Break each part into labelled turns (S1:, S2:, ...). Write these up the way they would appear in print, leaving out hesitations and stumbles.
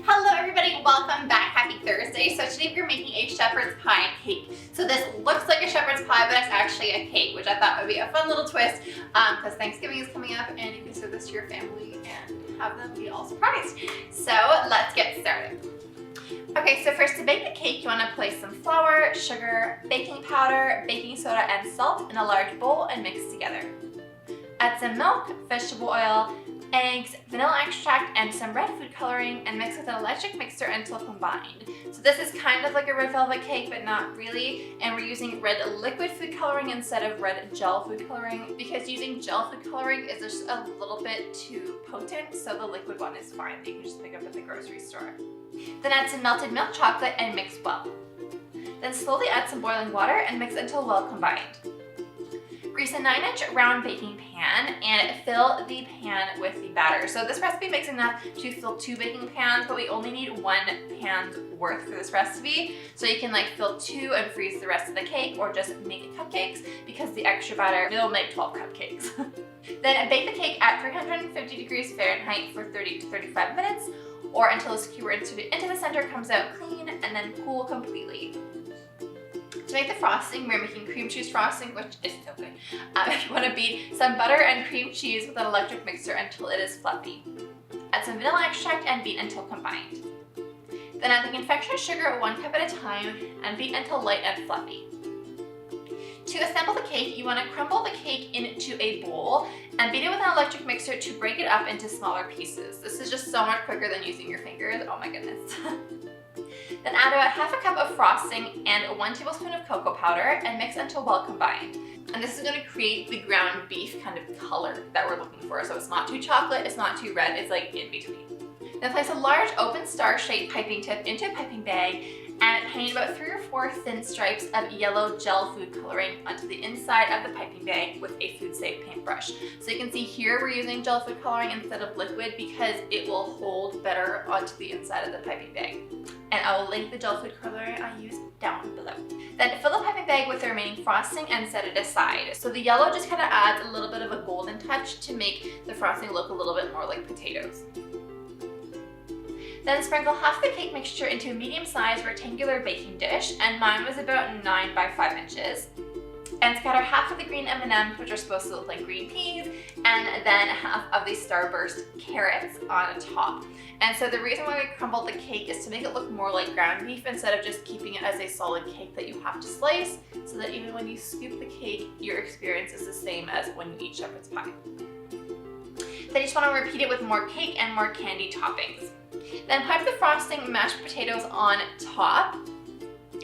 S1: Hello everybody, welcome back. Happy Thursday. So today we're making a shepherd's pie cake. So this looks like a shepherd's pie, but it's actually a cake, which I thought would be a fun little twist because Thanksgiving is coming up and you can serve this to your family and have them be all surprised. So let's get started. Okay, so first to bake the cake, you want to place some flour, sugar, baking powder, baking soda, and salt in a large bowl and mix together. Add some milk, vegetable oil, eggs, vanilla extract, and some red food coloring, and mix with an electric mixer until combined. So this is kind of like a red velvet cake, but not really, and we're using red liquid food coloring instead of red gel food coloring because using gel food coloring is just a little bit too potent, so the liquid one is fine that you can just pick up at the grocery store. Then add some melted milk chocolate and mix well. Then slowly add some boiling water and mix until well combined. Grease a 9-inch round baking pan and fill the pan with the batter. So this recipe makes enough to fill 2 baking pans, but we only need 1 pan's worth for this recipe. So you can fill 2 and freeze the rest of the cake, or just make it cupcakes because the extra batter will make 12 cupcakes. Then bake the cake at 350 degrees Fahrenheit for 30 to 35 minutes, or until the skewer inserted into the center comes out clean and then cool completely. To make the frosting, we're making cream cheese frosting, which is so good. You want to beat some butter and cream cheese with an electric mixer until it is fluffy. Add some vanilla extract and beat until combined. Then add the confectioner sugar 1 cup at a time and beat until light and fluffy. To assemble the cake, you want to crumble the cake into a bowl and beat it with an electric mixer to break it up into smaller pieces. This is just so much quicker than using your fingers. Oh my goodness. Then add about half a cup of frosting and 1 tablespoon of cocoa powder and mix until well combined. And this is going to create the ground beef kind of color that we're looking for. So it's not too chocolate, it's not too red, it's like in between. Then place a large open star-shaped piping tip into a piping bag and paint about 3 or 4 thin stripes of yellow gel food coloring onto the inside of the piping bag with a food safe paintbrush. So you can see here we're using gel food coloring instead of liquid because it will hold better onto the inside of the piping bag. And I will link the gel food coloring I used down below. Then fill the piping bag with the remaining frosting and set it aside. So the yellow just kind of adds a little bit of a golden touch to make the frosting look a little bit more like potatoes. Then sprinkle half the cake mixture into a medium-sized rectangular baking dish, and mine was about 9 by 5 inches. And scatter half of the green M&Ms, which are supposed to look like green peas, and then half of the starburst carrots on top. And so the reason why we crumbled the cake is to make it look more like ground beef instead of just keeping it as a solid cake that you have to slice, so that even when you scoop the cake, your experience is the same as when you eat shepherd's pie. Then you just want to repeat it with more cake and more candy toppings. Then pipe the frosting mashed potatoes on top.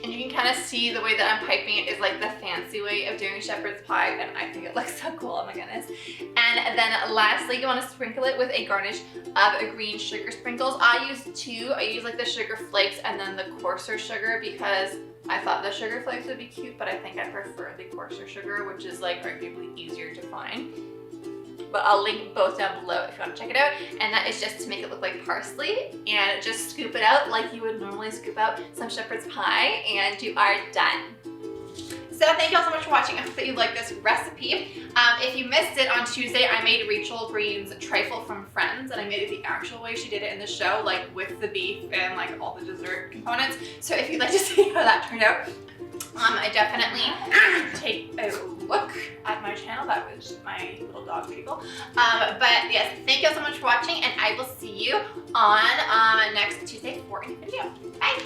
S1: And you can kind of see the way that I'm piping it is like the fancy way of doing shepherd's pie, and I think it looks so cool, oh my goodness. And then lastly, you want to sprinkle it with a garnish of green sugar sprinkles. I use 2. I use like the sugar flakes and then the coarser sugar because I thought the sugar flakes would be cute, but I think I prefer the coarser sugar, which is like arguably easier to find. But I'll link both down below if you want to check it out. And that is just to make it look like parsley, and just scoop it out like you would normally scoop out some shepherd's pie, and you are done. So thank you all so much for watching. I hope that you like this recipe. If you missed it, on Tuesday I made Rachel Green's trifle from Friends, and I made it the actual way she did it in the show, like with the beef and like all the dessert components. So if you'd like to see how that turned out, I definitely take a look at my channel. That was my little dog people. But yes, thank you all so much for watching, and I will see you on next Tuesday for a new video. Bye!